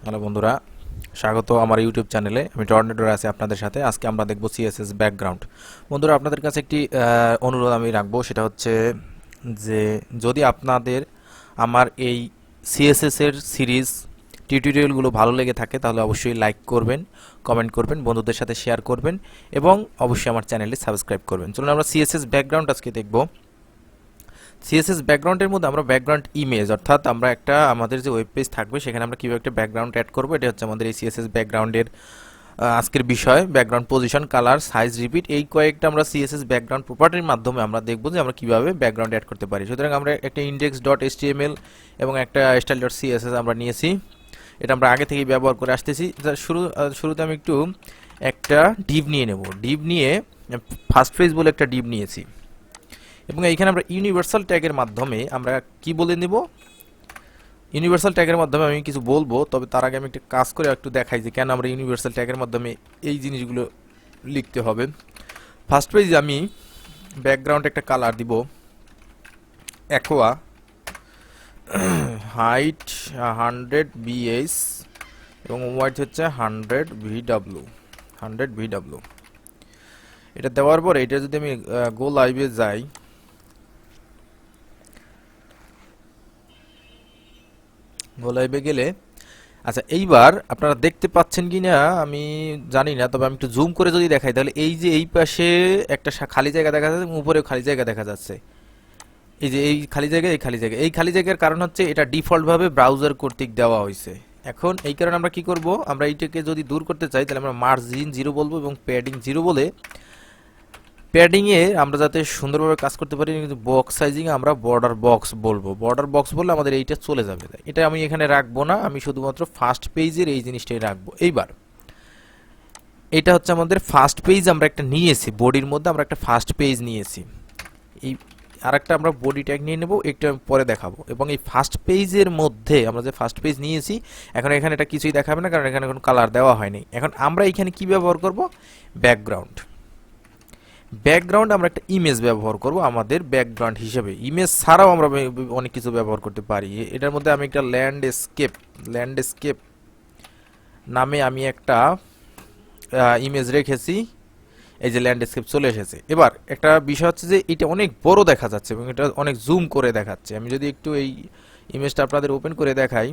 Hello বন্ধুরা, স্বাগত আমার ইউটিউব চ্যানেলে। আমি টর্নেডোর আছি আপনাদের সাথে। আজকে আমরা দেখব সিএসএস ব্যাকগ্রাউন্ড। বন্ধুরা, আপনাদের কাছে একটি অনুরোধ আমি রাখবো, সেটা হচ্ছে যে যদি আপনাদের আমার এই সিএসএস এর সিরিজ টিউটোরিয়ালগুলো ভালো লেগে থাকে তাহলে অবশ্যই লাইক করবেন, কমেন্ট করবেন, বন্ধুদের সাথে শেয়ার করবেন এবং অবশ্যই আমার চ্যানেলটি সাবস্ক্রাইব করবেন। চলুন আমরা সিএসএস ব্যাকগ্রাউন্ড আজকে দেখব। সিএসএস ব্যাকগ্রাউন্ডের মধ্যে আমরা ব্যাকগ্রাউন্ড ইমেজ, অর্থাৎ আমরা একটা আমাদের যে ওয়েব পেজ থাকবে সেখানে আমরা কীভাবে একটা ব্যাকগ্রাউন্ড অ্যাড করবো, এটা হচ্ছে আমাদের এই সিএসএস ব্যাকগ্রাউন্ডের আজকের বিষয়। Background position, colour, size, repeat, এই কয়েকটা আমরা সিএসএস ব্যাকগ্রাউন্ড প্রপার্টির মাধ্যমে আমরা দেখবো যে আমরা কীভাবে ব্যাকগ্রাউন্ড অ্যাড করতে পারি। সুতরাং আমরা একটা ইন্ডেক্স ডট এইচটিএমএল এবং একটা স্টাইল ডট সিএসএস আমরা নিয়েছি। এটা আমরা আগে থেকেই ব্যবহার করে আসতেছি। শুরুতে আমি একটু একটা ডিভ নিয়ে নেব। ডিভ নিয়ে ফার্স্ট পেজ বলে একটা ডিভ নিয়েছি এবং এইখানে আমরা ইউনিভার্সাল ট্যাগের মাধ্যমে আমরা কি বলে নেব, ইউনিভার্সাল ট্যাগের মাধ্যমে আমি কিছু বলবো। তবে তার আগে আমি একটা কাজ করে একটু দেখাই যে কেন আমরা ইউনিভার্সাল ট্যাগের মাধ্যমে এই জিনিসগুলো লিখতে হবে। ফার্স্ট পেজে আমি ব্যাকগ্রাউন্ড একটা কালার দিব অ্যাকোয়া, হাইট 100 বিএস এবং ওয়াইড হচ্ছে 100 ভিডব্লিউ। এটা দেওয়ার পরে এটা যদি আমি গো লাইভে যাই, লাইভে গেলে আচ্ছা এইবার আপনারা দেখতে পাচ্ছেন কি না আমি জানি না, তবে আমি একটু জুম করে যদি দেখাই তাহলে এই যে এই পাশে একটা খালি জায়গা দেখা যাচ্ছে এবং উপরেও খালি জায়গা দেখা যাচ্ছে। এই যে এই খালি জায়গা, এই খালি জায়গার কারণ হচ্ছে এটা ডিফল্ট ভাবে ব্রাউজার কর্তৃক দেওয়া হয়েছে। এখন এই কারণে আমরা কি করব, আমরা এইটাকে যদি দূর করতে চাই তাহলে আমরা মার্জিন 0 বলবো এবং প্যাডিং 0 বলে প্যাডিংয়ে আমরা যাতে সুন্দরভাবে কাজ করতে পারি, কিন্তু বক্স সাইজিংয়ে আমরা বর্ডার বক্স বলবো। বর্ডার বক্স বললে আমাদের এইটা চলে যাবে, এটা আমি এখানে রাখবো না, আমি শুধুমাত্র ফার্স্ট পেজের এই জিনিসটাই রাখবো। এইবার এটা হচ্ছে আমাদের ফার্স্ট পেজ, আমরা একটা নিয়েছি বডির মধ্যে, আমরা একটা ফার্স্ট পেজ নিয়েছি। এই আরেকটা আমরা বডি ট্যাগ নিয়ে নেব, একটু আমি পরে দেখাবো। এবং এই ফার্স্ট পেজের মধ্যে আমরা যে ফার্স্ট পেজ নিয়েছি, এখন এখানে এটা কিছুই দেখাবে না কারণ এখানে কোনো কালার দেওয়া হয়নি। এখন আমরা এখানে কি ব্যবহার করব, ব্যাকগ্রাউন্ড। আমরা একটা ইমেজ ব্যবহার করব আমাদের ব্যাকগ্রাউন্ড হিসেবে। ইমেজ ছাড়াও আমরা অনেক কিছু ব্যবহার করতে পারি। এটার মধ্যে আমি একটা ল্যান্ডস্কেপ নামে আমি একটা ইমেজ রেখেছি। এই যে ল্যান্ডস্কেপ চলে এসেছে। এবার একটা বিষয় হচ্ছে যে এটা অনেক বড় দেখা যাচ্ছে এবং এটা অনেক জুম করে দেখাচ্ছে। আমি যদি একটু এই ইমেজটা আপনাদের ওপেন করে দেখাই,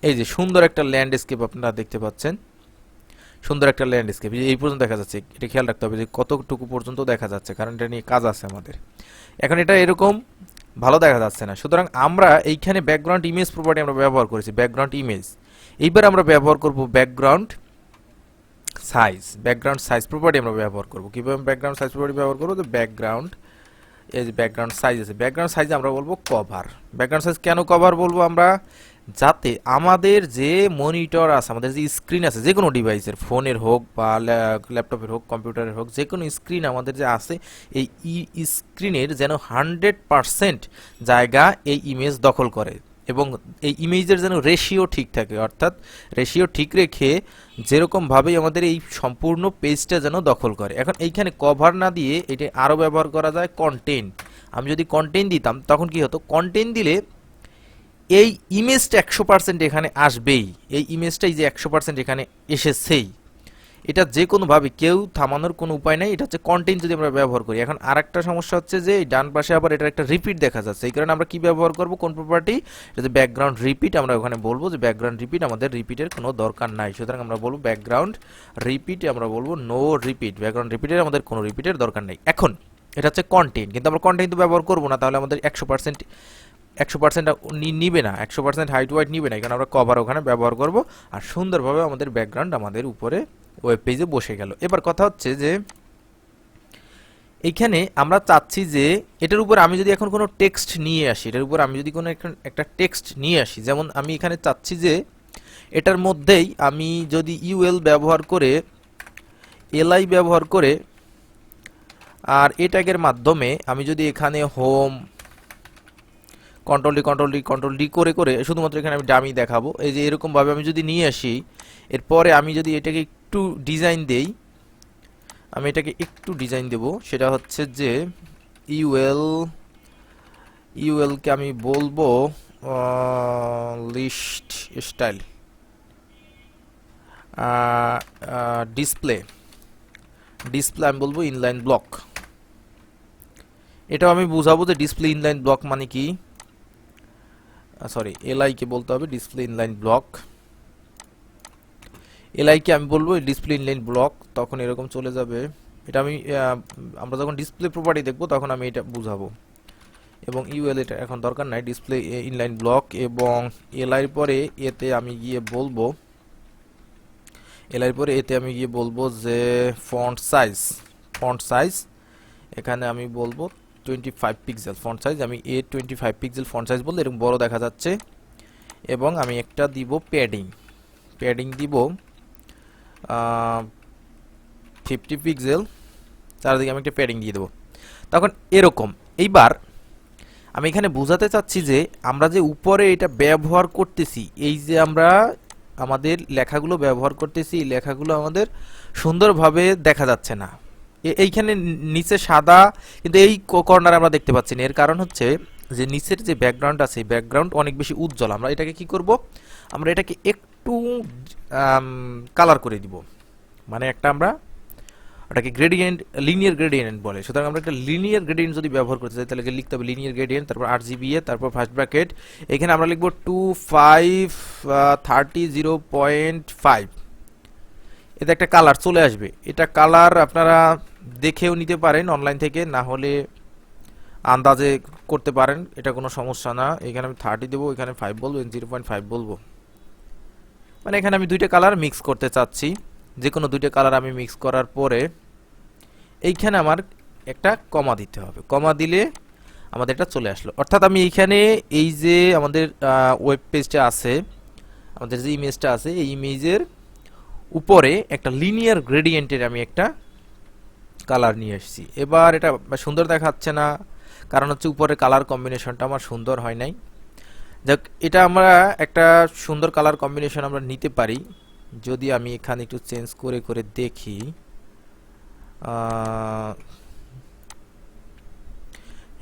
এই যে সুন্দর একটা ল্যান্ডস্কেপ আপনারা দেখতে পাচ্ছেন, সুন্দর একটা ল্যান্ডস্কেপ এই পর্যন্ত দেখা যাচ্ছে। এটা খেয়াল রাখতে হবে যে কতটুকু পর্যন্ত দেখা যাচ্ছে, কারণ এটা নিয়ে কাজ আছে আমাদের। এখন এটা এরকম ভালো দেখা যাচ্ছে না, সুতরাং আমরা এইখানে ব্যাকগ্রাউন্ড ইমেজ প্রপার্টি আমরা ব্যবহার করেছি, ব্যাকগ্রাউন্ড ইমেজ। এইবার আমরা ব্যবহার করব ব্যাকগ্রাউন্ড সাইজ প্রপার্টি আমরা ব্যবহার করব। কিভাবে ব্যাকগ্রাউন্ড সাইজ প্রপার্টি ব্যবহার করব, তো ব্যাকগ্রাউন্ড, এই যে ব্যাকগ্রাউন্ড সাইজ আছে, ব্যাকগ্রাউন্ড সাইজে আমরা বলবো কভার। ব্যাকগ্রাউন্ড সাইজ কেন কভার বলবো আমরা, যাতে আমাদের যে মনিটর আছে, আমাদের যে স্ক্রিন আছে, যে কোনো ডিভাইসের, ফোনের হোক বা ল্যাপটপের হোক, কম্পিউটারের হোক, যে কোনো স্ক্রিন আমাদের যে আছে, এই স্ক্রিনের যেন 100% জায়গা এই ইমেজ দখল করে এবং এই ইমেজের যেন রেশিও ঠিক থাকে, অর্থাৎ রেশিও ঠিক রেখে যেরকমভাবেই আমাদের এই সম্পূর্ণ পেজটা যেন দখল করে। এখন এইখানে কভার না দিয়ে এটা আরও ব্যবহার করা যায় কন্টেন্ট। আমি যদি কন্টেন্ট দিতাম তখন কি হতো, কন্টেন্ট দিলে এই ইমেজটা 100% এখানে আসবেই। এই ইমেজটাই যে 100% এখানে এসেছেই, এটা যে কোনোভাবে কেউ থামানোর কোনো উপায় নেই। এটা হচ্ছে কন্টেন্ট যদি আমরা ব্যবহার করি। এখন আরেকটা সমস্যা হচ্ছে যে ডান পাশে আবার এটার একটা রিপিট দেখা যাচ্ছে, এই কারণে আমরা কি ব্যবহার করব, কোন প্রপার্টি, এটা যে ব্যাকগ্রাউন্ড রিপিট। আমরা ওখানে বলবো যে ব্যাকগ্রাউন্ড রিপিট, আমাদের রিপিটের কোনো দরকার নাই, সুতরাং আমরা বলবো ব্যাকগ্রাউন্ড রিপিট, আমরা বলবো নো রিপিট। ব্যাকগ্রাউন্ড রিপিটের আমাদের কোনো রিপিটের দরকার নেই। এখন এটা হচ্ছে কন্টেন্ট, কিন্তু আমরা কন্টেন্ট তো ব্যবহার করবো না, তাহলে আমাদের 100% নিবে না, 100% হাইট ওয়াইট নিবে না, এখানে আমরা কভার ওখানে ব্যবহার করব আর সুন্দরভাবে আমাদের ব্যাকগ্রাউন্ড আমাদের উপরে ওয়েব পেজে বসে গেল। এবার কথা হচ্ছে যে এইখানে আমরা চাচ্ছি যে এটার উপর আমি যদি এখন কোনো টেক্সট নিয়ে আসি, এটার উপর আমি যদি কোনো একটা টেক্সট নিয়ে আসি, যেমন আমি এখানে চাচ্ছি যে এটার মধ্যেই আমি যদি ইউএল ব্যবহার করে, এলআই ব্যবহার করে আর এ ট্যাগের মাধ্যমে আমি যদি এখানে হোম কন্ট্রোল ডি করে করে শুধুমাত্র এখানে আমি ডামি দেখাবো, এই যে এরকমভাবে আমি যদি নিয়ে আসি, এরপরে আমি যদি এটাকে একটু ডিজাইন দেই, আমি এটাকে একটু ডিজাইন দেব, সেটা হচ্ছে যে ইউএলকে আমি বলবো লিস্ট স্টাইল, ডিসপ্লে ডিসপ্লে আমি বলবো ইনলাইন ব্লক। এটাও আমি বুঝাবো যে ডিসপ্লে ইনলাইন ব্লক মানে কি, সরি এলআই কে বলতে হবে ডিসপ্লে ইনলাইন ব্লক। এলআই কে আমি বলবো ডিসপ্লে ইনলাইন ব্লক, তখন এরকম চলে যাবে। এটা আমি আমরা যখন ডিসপ্লে প্রপার্টি দেখবো তখন আমি এটা বুঝাবো। এবং ইউএল এটা এখন দরকার নাই, ডিসপ্লে ইনলাইন ব্লক। এবং এলআই পরে এতে আমি গিয়ে বলবো, এলআই পরে এতে আমি গিয়ে বলবো যে ফন্ট সাইজ এখানে আমি বলবো 25 পিক্সেল ফন্ট সাইজ। আমি 25 পিক্সেল ফন্ট সাইজ বললে এরকম বড় দেখা যাচ্ছে। এবং আমি একটা দিব প্যাডিং দিব 50 পিক্সেল, চারদিকে আমি একটা প্যাডিং দিয়ে দেবো। তখন এরকম। এইবার আমি এখানে বোঝাতে চাচ্ছি যে আমরা যে উপরে এটা ব্যবহার করতেছি, এই যে আমরা আমাদের লেখাগুলো ব্যবহার করতেছি, এই লেখাগুলো আমাদের সুন্দরভাবে দেখা যাচ্ছে না। এইখানে নিচে সাদা, কিন্তু এই কর্নারে আমরা দেখতে পাচ্ছি না। এর কারণ হচ্ছে যে নিচের যে ব্যাকগ্রাউন্ড আছে, ব্যাকগ্রাউন্ড অনেক বেশি উজ্জ্বল। আমরা এটাকে কি করব, আমরা এটাকে একটু কালার করে দিব। মানে একটা আমরা ওটাকে গ্রেডিয়েন্ট, লিনিয়ার গ্রেডিয়েন্ট বলে। সুতরাং আমরা একটা লিনিয়ার গ্রেডিয়েন্ট যদি ব্যবহার করতে চাই তাহলে লিখতে হবে লিনিয়ার গ্রেডিয়েন্ট, তারপর RGBA, তারপর ফার্স্ট ব্র্যাকেট। এখানে আমরা লিখব 2530.5। এতে একটা কালার চলে আসবে। এটা কালার আপনারা দেখেও নিতে পারেন অনলাইন থেকে, না হলে আন্দাজে করতে পারেন, এটা কোনো সমস্যা না। এখানে আমি 30 দেবো, এখানে 5 বলবো, 0.5 বলবো। মানে এখানে আমি দুইটা কালার মিক্স করতে চাচ্ছি। যে কোনো দুইটা কালার আমি মিক্স করার পরে এইখানে আমার একটা কমা দিতে হবে। কমা দিলে আমাদের এটা চলে আসলো। অর্থাৎ আমি এইখানে এই যে আমাদের ওয়েব পেজটা আছে, আমাদের যে ইমেজটা আছে, এই ইমেজের উপরে একটা লিনিয়ার গ্রেডিয়েন্টের আমি একটা কালার নিয়ে এসেছি। এবার এটা সুন্দর দেখাচ্ছে না, কারণ হচ্ছে উপরে কালার কম্বিনেশনটা আমার সুন্দর হয় নাই। যাক, এটা আমরা একটা সুন্দর কালার কম্বিনেশন আমরা নিতে পারি যদি আমি এখানে একটু চেঞ্জ করে করে দেখি।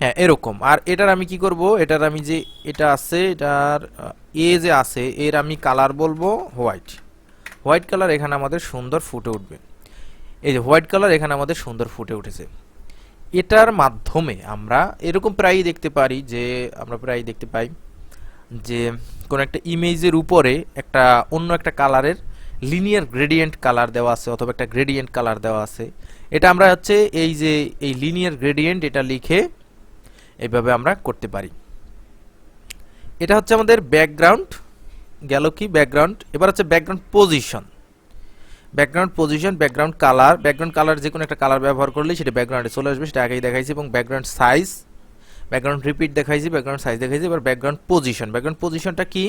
হ্যাঁ, এরকম। আর এটার আমি কি করব, এটার আমি যে এটা আছে, এটার যে আছে, এর আমি কালার বলবো হোয়াইট কালার। এখানে আমাদের সুন্দর ফুটে উঠবে। এই যে হোয়াইট কালার এখানে আমাদের সুন্দর ফুটে উঠেছে। এটার মাধ্যমে আমরা এরকম প্রায়ই দেখতে পারি যে আমরা প্রায়ই দেখতে পাই যে কোন একটা ইমেজের উপরে একটা অন্য একটা কালারের লিনিয়ার গ্রেডিয়েন্ট কালার দেওয়া আছে, অথবা একটা গ্রেডিয়েন্ট কালার দেওয়া আছে। এটা আমরা হচ্ছে এই যে এই লিনিয়ার গ্রেডিয়েন্ট এটা লিখে এইভাবে আমরা করতে পারি। এটা হচ্ছে আমাদের ব্যাকগ্রাউন্ড গেল। কি ব্যাকগ্রাউন্ড? এবার হচ্ছে ব্যাকগ্রাউন্ড পজিশন। ব্যাকগ্রাউন্ড কালার যে কোনো একটা কালার ব্যবহার করলে সেটা ব্যাকগ্রাউন্ডে চলে আসবে, সেটা আগেই দেখাইছি। এবং ব্যাকগ্রাউন্ড সাইজ, ব্যাকগ্রাউন্ড রিপিট দেখাইছি, ব্যাকগ্রাউন্ড সাইজ দেখাইছি। এবার ব্যাকগ্রাউন্ড পজিশনটা কি?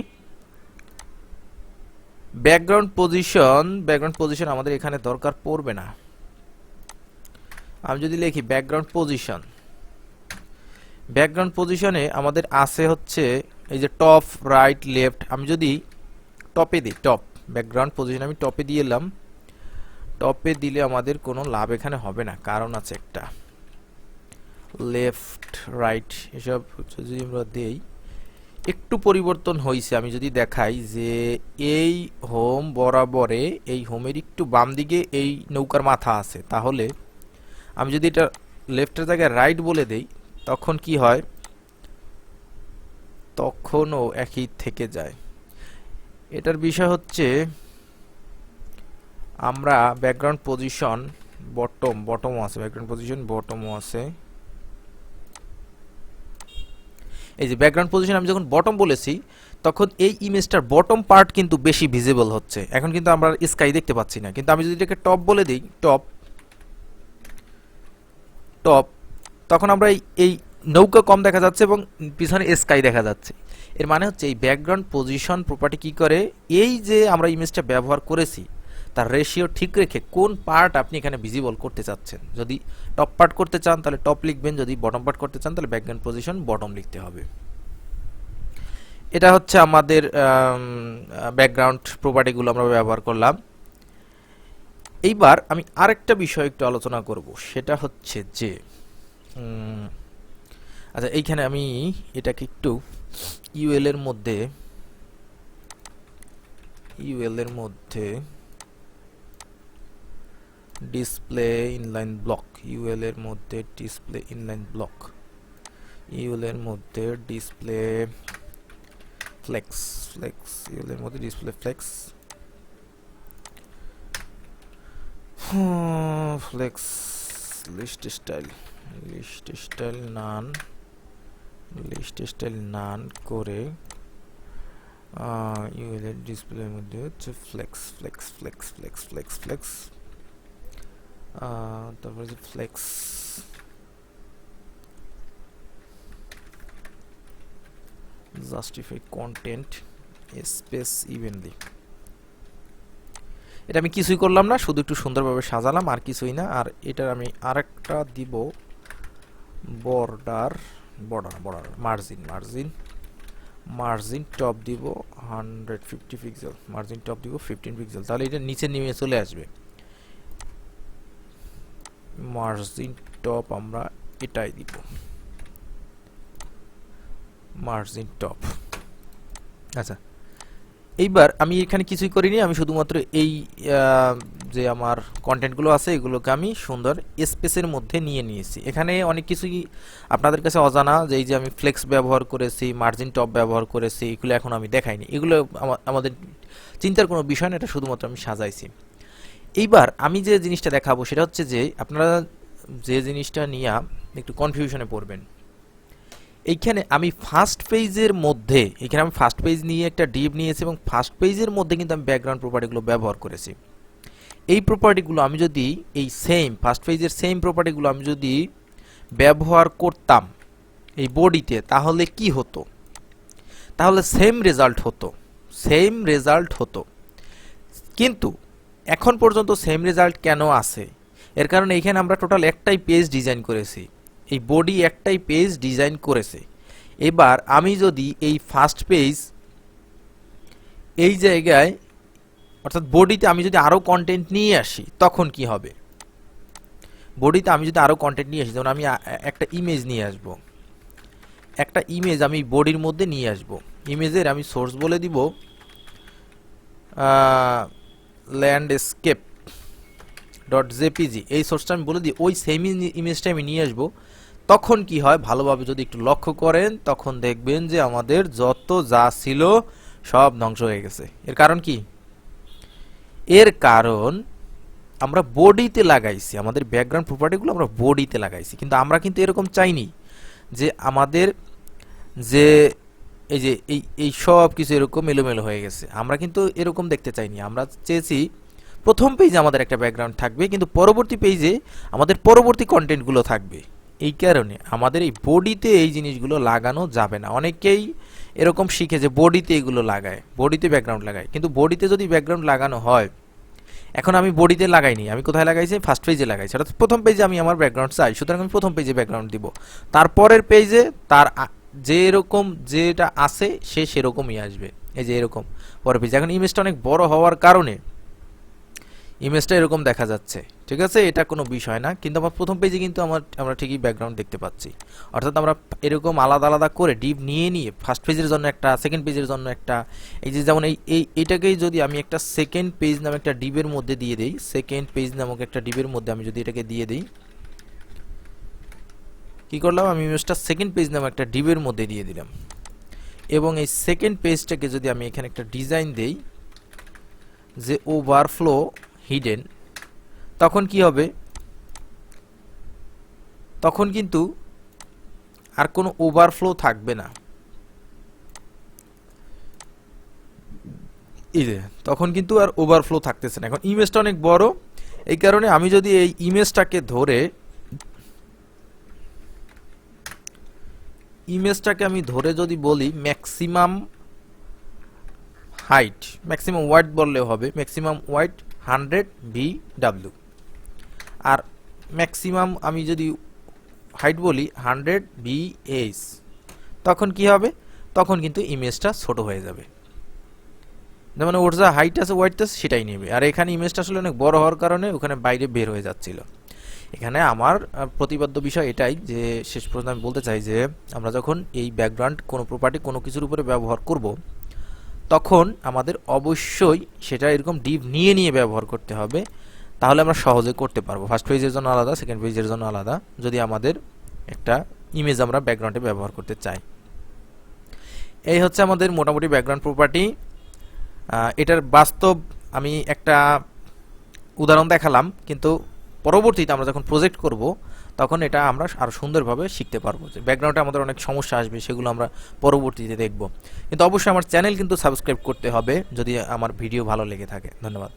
ব্যাকগ্রাউন্ড পজিশন আমাদের এখানে দরকার পড়বে না। আমি যদি লিখি ব্যাকগ্রাউন্ড পজিশনে আমাদের আছে হচ্ছে এই যে টপ, রাইট, লেফট। আমি যদি টপে দিই, ব্যাকগ্রাউন্ড পজিশন আমি টপে দিয়ে এলাম। টপে দিলে আমাদের কোনো লাভ এখানে হবে না, কারণ আছে একটা। লেফট, রাইট এসব যদি আমরা দেই, একটু পরিবর্তন হয়েছে। আমি যদি দেখাই যে এই হোম বরাবরে, এই হোমের একটু বাম দিকে এই নৌকার মাথা আছে, তাহলে আমি যদি এটা লেফটের জায়গায় রাইট বলে দেই তখন কি হয়? তখনও একই থেকে যায়। এটার বিষয় হচ্ছে আমরা ব্যাকগ্রাউন্ড পজিশন বটমও আছে, ব্যাকগ্রাউন্ড পজিশন বটমও আছে। এই যে ব্যাকগ্রাউন্ড পজিশন আমি যখন বটম বলেছি তখন এই ইমেজটার বটম পার্ট কিন্তু বেশি ভিজিবল হচ্ছে। এখন কিন্তু আমরা স্কাই দেখতে পাচ্ছি না, কিন্তু আমি যদি এটাকে টপ বলে দিই, টপ, তখন আমরা এই নৌকা কম দেখা যাচ্ছে এবং পিছনে স্কাই দেখা যাচ্ছে। এর মানে হচ্ছে এই ব্যাকগ্রাউন্ড পজিশন প্রপার্টি কি করে, এই যে আমরা ইমেজটা ব্যবহার করেছি তার রেশিও ঠিক রেখে কোন পার্ট আপনি এখানে ভিজিবল করতে চাচ্ছেন। যদি টপ পার্ট করতে চান তাহলে টপ লিখবেন, যদি বটম পার্ট করতে চান তাহলে ব্যাকগ্রাউন্ড পজিশন বটম লিখতে হবে। এটা হচ্ছে আমাদের ব্যাকগ্রাউন্ড প্রপার্টিগুলো আমরা ব্যবহার করলাম। এইবার আমি আরেকটা বিষয় একটু আলোচনা করব, সেটা হচ্ছে যে আচ্ছা, এইখানে আমি এটাকে একটু ইউএল এর মধ্যে ইউএল এর মধ্যে ডিসপ্লে ইনলাইন ব্লক, ইউএল এর মধ্যে ডিসপ্লে ইনলাইন ব্লক, ইউএল এর মধ্যে ডিসপ্লে ফ্লেক্স, ইউএল এর মধ্যে display flex, flex list style none করে ইউএল এর ডিসপ্লের মধ্যে হচ্ছে ফ্লেক্স, তারপরে যে flex justify content space evenly. এটা আমি কিছুই করলাম না, শুধু একটু সুন্দরভাবে সাজালাম, আর কিছুই না। আর এটার আমি আরেকটা দিব বর্ডার মার্জিন টপ দিব 150 পিক্সেল, মার্জিন টপ দিব 15 পিক্সেল, তাহলে এটা নিচে নেমে চলে আসবে। মার্জিন টপ আমরা এটাই দিব, মার্জিন টপ। আচ্ছা, এইবার আমি এখানে কিছুই করিনি, আমি শুধুমাত্র এই যে আমার কন্টেন্টগুলো আছে এগুলোকে আমি সুন্দর স্পেসের মধ্যে নিয়ে নিয়েছি। এখানে অনেক কিছুই আপনাদের কাছে অজানা, যে এই যে আমি ফ্লেক্স ব্যবহার করেছি, মার্জিন টপ ব্যবহার করেছি, এগুলো এখন আমি দেখাইনি, এগুলো আমাদের চিন্তার কোনো বিষয় না, এটা শুধুমাত্র আমি সাজাইছি। এইবার আমি যে জিনিসটা দেখাবো সেটা হচ্ছে যে আপনারা যে জিনিসটা নিয়ে একটু কনফিউশনে পড়বেন, এইখানে আমি ফার্স্ট পেজের মধ্যে, এখানে আমি ফার্স্ট পেজ নিয়ে একটা ডিভ নিয়েছি এবং ফার্স্ট পেজের মধ্যে কিন্তু আমি ব্যাকগ্রাউন্ড প্রপার্টিগুলো ব্যবহার করেছি। এই প্রপার্টিগুলো আমি যদি এই সেম ফার্স্ট পেজের সেম প্রপার্টিগুলো আমি যদি ব্যবহার করতাম এই বডিতে, তাহলে কি হতো? তাহলে সেম রেজাল্ট হতো। কিন্তু এখন পর্যন্ত সেম রেজাল্ট কেন আসে? এর কারণে এখানে আমরা টোটাল একটাই পেজ ডিজাইন করেছি, এই বডি একটাই পেজ ডিজাইন করেছে। এবার আমি যদি এই ফার্স্ট পেজ এই জায়গায় অর্থাৎ বডিতে আমি যদি আরো কন্টেন্ট নিয়ে আসি, তখন কি হবে? বডিতে আমি যদি আরো কন্টেন্ট নিয়ে আসি, যেমন আমি একটা ইমেজ নিয়ে আসব, একটা ইমেজ আমি বডির মধ্যে নিয়ে আসব, ইমেজের আমি সোর্স বলে দিব ল্যান্ডস্কেপ .jpg, এই সোর্সটা আমি বলে দিই, ওই সেম ইমেজটা আমি নিয়ে আসবো। তখন কি হয় ভালোভাবে যদি একটু লক্ষ্য করেন, তখন দেখবেন যে আমাদের যত যা ছিল সব ধ্বংস হয়ে গেছে। এর কারণ কি? এর কারণ আমরা বডিতে লাগাইছি, আমাদের ব্যাকগ্রাউন্ড প্রপার্টিগুলো আমরা বডিতে লাগাইছি, কিন্তু আমরা কিন্তু এরকম চাইনি যে আমাদের যে এই যে এই সব কিছু এরকম এলোমেলো হয়ে গেছে, আমরা কিন্তু এরকম দেখতে চাইনি। আমরা চেয়েছি প্রথম পেজে আমাদের একটা ব্যাকগ্রাউন্ড থাকবে, কিন্তু পরবর্তী পেজে আমাদের পরবর্তী কন্টেন্টগুলো থাকবে। এই কারণে আমাদের এই বডিতে এই জিনিসগুলো লাগানো যাবে না। অনেকেই এরকম শিখে যে বডিতে এগুলো লাগায়, বডিতে ব্যাকগ্রাউন্ড লাগায়, কিন্তু বডিতে যদি ব্যাকগ্রাউন্ড লাগানো হয়, এখন আমি বডিতে লাগাইনি, আমি কোথায় লাগাইছি? ফার্স্ট পেজে লাগাইছি, অর্থাৎ প্রথম পেজে আমি আমার ব্যাকগ্রাউন্ড চাই, সুতরাং আমি প্রথম পেজে ব্যাকগ্রাউন্ড দিব। তারপরের পেজে তার যে এরকম যেটা আছে সে সেরকমই আসবে, এই যে এরকম পরের পেজে। এখন ইমেজটা অনেক বড় হওয়ার কারণে ইমেজটা এরকম দেখা যাচ্ছে, ঠিক আছে, এটা কোনো বিষয় না, কিন্তু আমার প্রথম পেজে কিন্তু আমরা ঠিকই ব্যাকগ্রাউন্ড দেখতে পাচ্ছি। অর্থাৎ আমরা এরকম আলাদা আলাদা করে ডিপ নিয়ে ফার্স্ট পেজের জন্য একটা, সেকেন্ড পেজের জন্য একটা, এই যে যেমন এইটাকেই যদি আমি একটা সেকেন্ড পেজ নামে একটা ডিবের মধ্যে দিয়ে দিই, সেকেন্ড পেজ নামক একটা ডিবের মধ্যে আমি যদি এটাকে দিয়ে দিই, কি করলাম? আমি ইমেজটা সেকেন্ড পেজ নামে একটা ডিবের মধ্যে দিয়ে দিলাম, এবং এই সেকেন্ড পেজটাকে যদি আমি এখানে একটা ডিজাইন দেই যে ওভারফ্লো হিডেন, তখন কি হবে? তখন কিন্তু আর কোনো ওভারফ্লো থাকবে না, এই যে তখন কিন্তু আর ওভারফ্লো থাকতেছে না। এখন ইমেজটা অনেক বড়, এই কারণে আমি যদি এই ইমেজটাকে আমি ধরে যদি বলি ম্যাক্সিমাম হাইট, ম্যাক্সিমাম ওয়াইড বললেও হবে, ম্যাক্সিমাম ওয়াইড 100 VW, আর ম্যাক্সিমাম আমি যদি হাইট বলি 100 VH, তখন কি হবে? তখন কিন্তু ইমেজটা ছোট হয়ে যাবে, যেমন ওর যা হাইট আছে ওয়াইড আছে সেটাই নেবে। আর এখানে ইমেজটা আসলে অনেক বড় হওয়ার কারণে ওখানে বাইরে বের হয়ে যাচ্ছিল। এখানে আমার প্রতিপাদ্য বিষয় এটাই যে শেষ পর্যন্ত আমি বলতে চাই যে আমরা যখন এই ব্যাকগ্রাউন্ড কোনো প্রপার্টি কোনো কিছুর উপরে ব্যবহার করব, তখন আমাদের অবশ্যই সেটা এরকম ডিভ নিয়ে নিয়ে ব্যবহার করতে হবে, তাহলে আমরা সহজে করতে পারবো। ফার্স্ট পেজের জন্য আলাদা, সেকেন্ড পেজের জন্য আলাদা, যদি আমাদের একটা ইমেজ আমরা ব্যাকগ্রাউন্ডে ব্যবহার করতে চাই। এই হচ্ছে আমাদের মোটামুটি ব্যাকগ্রাউন্ড প্রপার্টি। এটার বাস্তব আমি একটা উদাহরণ দেখালাম, কিন্তু পরবর্তীতে আমরা যখন প্রজেক্ট করব তখন এটা আমরা আরও সুন্দরভাবে শিখতে পারবো। যে ব্যাকগ্রাউন্ডে আমাদের অনেক সমস্যা আসবে, সেগুলো আমরা পরবর্তীতে দেখব। কিন্তু অবশ্যই আমার চ্যানেল কিন্তু সাবস্ক্রাইব করতে হবে যদি আমার ভিডিও ভালো লেগে থাকে। ধন্যবাদ।